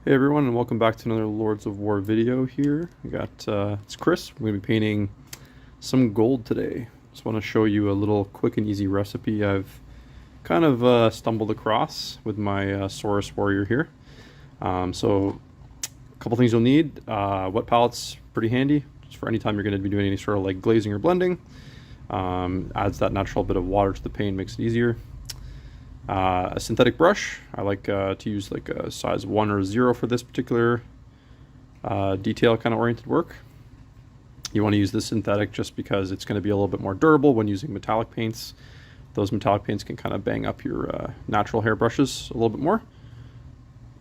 Hey everyone, and welcome back to another Lords of War video here. It's Chris. We're going to be painting some gold today. Just want to show you a little quick and easy recipe I've kind of stumbled across with my Saurus warrior here. So a couple things you'll need. Wet palettes, pretty handy, just for any time you're going to be doing any sort of like glazing or blending. Adds that natural bit of water to the paint, makes it easier. A synthetic brush. I like to use like a size 1 or 0 for this particular detail kind of oriented work. You want to use this synthetic just because it's going to be a little bit more durable when using metallic paints. Those metallic paints can kind of bang up your natural hair brushes a little bit more.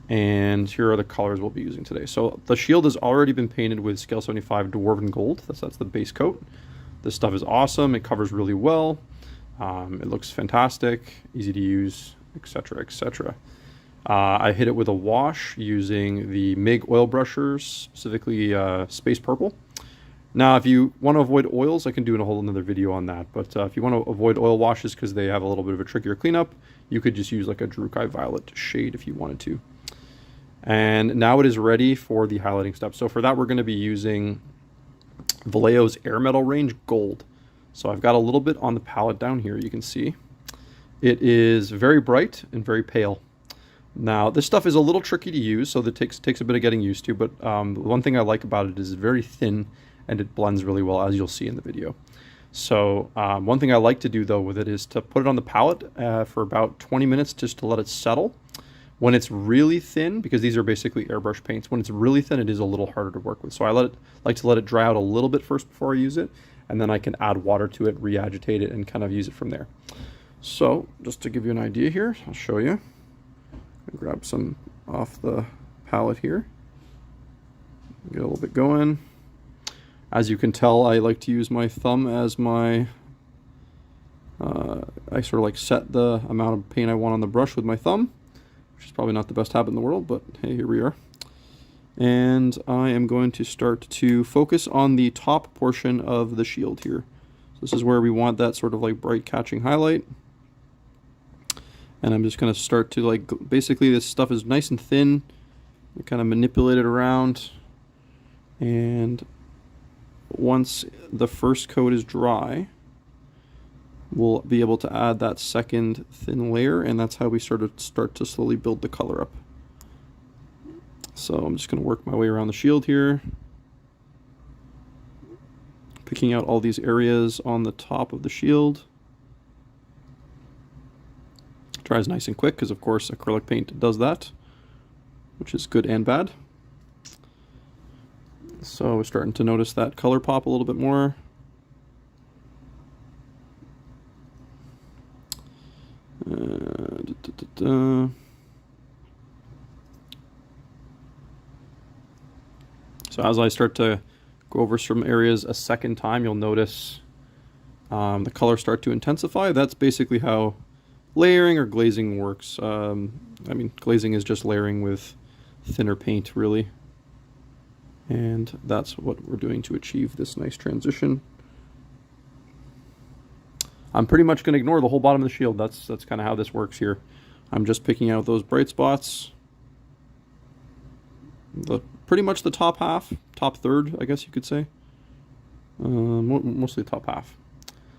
And here are the colors we'll be using today. So the shield has already been painted with Scale 75 Dwarven Gold. That's the base coat. This stuff is awesome. It covers really well. It looks fantastic, easy to use, etc., etc. I hit it with a wash using the MIG oil brushers, specifically Space Purple. Now, if you want to avoid oils, I can do a whole another video on that. But if you want to avoid oil washes because they have a little bit of a trickier cleanup, you could just use like a Drukai Violet shade if you wanted to. And now it is ready for the highlighting step. So for that, we're going to be using Vallejo's Air Metal Range Gold. So I've got a little bit on the palette down here, you can see. It is very bright and very pale. Now, this stuff is a little tricky to use, so that takes a bit of getting used to, but the one thing I like about it is it's very thin and it blends really well, as you'll see in the video. So one thing I like to do, though, with it is to put it on the palette for about 20 minutes just to let it settle. When it's really thin, because these are basically airbrush paints, when it's really thin, it is a little harder to work with. So I like to let it dry out a little bit first before I use it, and then I can add water to it, re-agitate it, and kind of use it from there. So just to give you an idea here, I'll show you. I'll grab some off the palette here. Get a little bit going. As you can tell, I like to use my thumb as my... I sort of like set the amount of paint I want on the brush with my thumb, which is probably not the best habit in the world, but hey, here we are. And I am going to start to focus on the top portion of the shield here. So this is where we want that sort of like bright catching highlight. And I'm just going to start to like, basically this stuff is nice and thin. You kind of manipulate it around. And once the first coat is dry, we'll be able to add that second thin layer, and that's how we start to slowly build the color up. So I'm just going to work my way around the shield here, picking out all these areas on the top of the shield. Dries nice and quick because, of course, acrylic paint does that, which is good and bad. So we're starting to notice that color pop a little bit more. So as I start to go over some areas a second time, you'll notice the colors start to intensify. That's basically how layering or glazing works. I mean, glazing is just layering with thinner paint, really. And that's what we're doing to achieve this nice transition. I'm pretty much going to ignore the whole bottom of the shield. That's kind of how this works here. I'm just picking out those bright spots. Pretty much the top half, top third, I guess you could say. Mostly top half.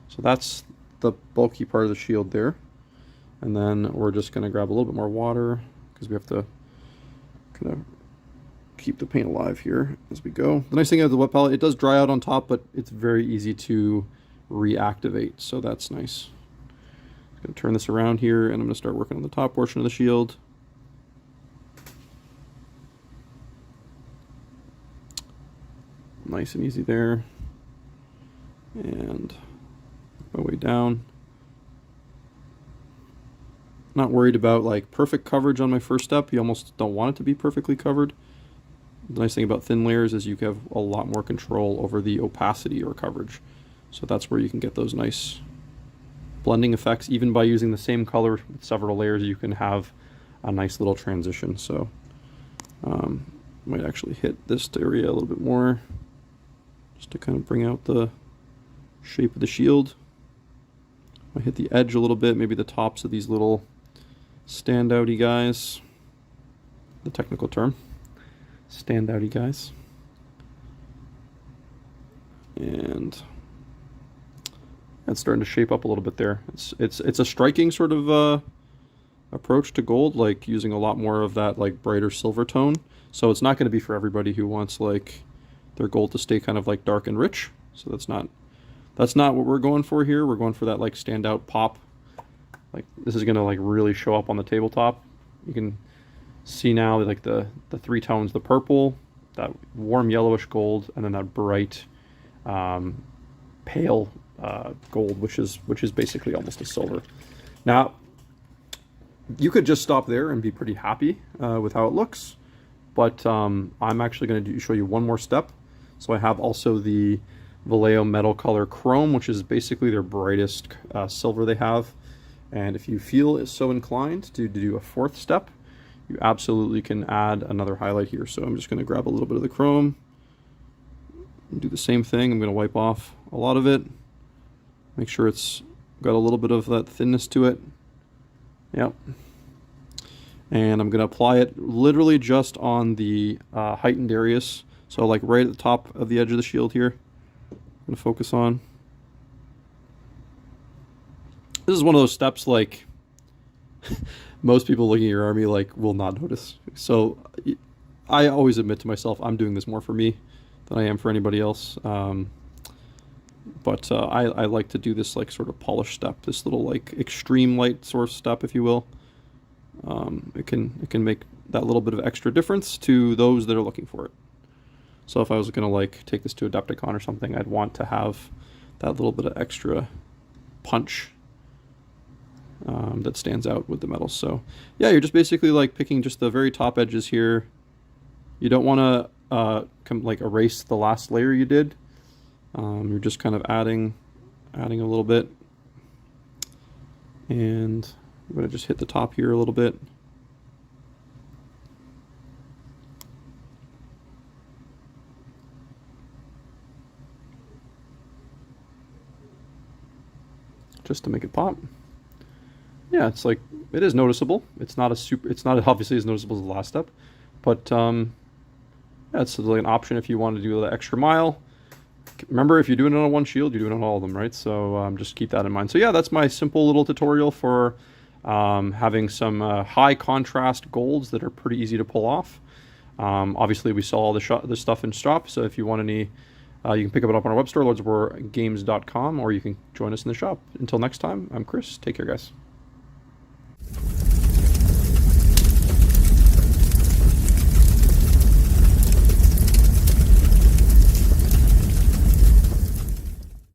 So that's the bulky part of the shield there. And then we're just going to grab a little bit more water because we have to kind of keep the paint alive here as we go. The nice thing about the wet palette, it does dry out on top, but it's very easy to reactivate, so that's nice. I'm going to turn this around here, and I'm going to start working on the top portion of the shield. Nice and easy there. And my way down. Not worried about like perfect coverage on my first step. You almost don't want it to be perfectly covered. The nice thing about thin layers is you have a lot more control over the opacity or coverage. So that's where you can get those nice blending effects. Even by using the same color with several layers, you can have a nice little transition. So might actually hit this area a little bit more just to kind of bring out the shape of the shield. I hit the edge a little bit, maybe the tops of these little standouty guys, the technical term. standouty guys. And it's starting to shape up a little bit there. It's a striking sort of approach to gold, like using a lot more of that like brighter silver tone. So it's not going to be for everybody who wants like their gold to stay kind of like dark and rich. So that's not what we're going for here. We're going for that like standout pop. Like this is going to like really show up on the tabletop. You can see now like the three tones, the purple, that warm yellowish gold, and then that bright pale gold, which is basically almost a silver. Now you could just stop there and be pretty happy with how it looks, but I'm actually going to show you one more step. So I have also the Vallejo Metal Color Chrome, which is basically their brightest silver they have. And if you feel so inclined to do a fourth step, you absolutely can add another highlight here. So I'm just going to grab a little bit of the chrome and do the same thing. I'm going to wipe off a lot of it, make sure it's got a little bit of that thinness to it. Yep. And I'm going to apply it literally just on the heightened areas. So like right at the top of the edge of the shield here. I'm going to focus on. This is one of those steps like most people looking at your army like will not notice. So I always admit to myself I'm doing this more for me than I am for anybody else. But I like to do this like sort of polished step, this little like extreme light source step, if you will. It can make that little bit of extra difference to those that are looking for it. So if I was going to like take this to a Adepticon or something, I'd want to have that little bit of extra punch that stands out with the metals. So yeah, you're just basically like picking just the very top edges here. You don't want to like erase the last layer you did. You're just kind of adding a little bit, and I'm going to just hit the top here a little bit. Just to make it pop. Yeah, it's like, it is noticeable. It's not obviously as noticeable as the last step, but yeah, it's like an option if you want to do the extra mile. Remember, if you're doing it on one shield, you're doing it on all of them, right? So just keep that in mind. So yeah, that's my simple little tutorial for having some high contrast golds that are pretty easy to pull off. Obviously, we sell all the stuff in shop, so if you want any, you can pick it up on our web store, lordsofwargames.com, or you can join us in the shop. Until next time, I'm Chris. Take care, guys.